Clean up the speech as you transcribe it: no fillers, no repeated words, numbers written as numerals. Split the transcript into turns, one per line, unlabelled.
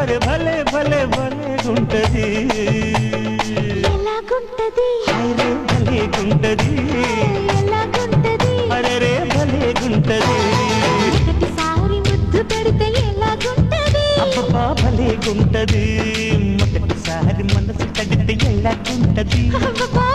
అరే భలే భలే భలే గుంటది
ఎలాగుంటది
అరే భలే గుంటది
ఎలాగుంటది
అరే రే భలే గుంటది
ఒకటిసారి ముద్దు పెడితే ఎలాగుంటది
అబ్బబ్బా భలే గుంటది మొదటిసారి మనసు కడితే ఎలాగుంటది
అబ్బబ్బా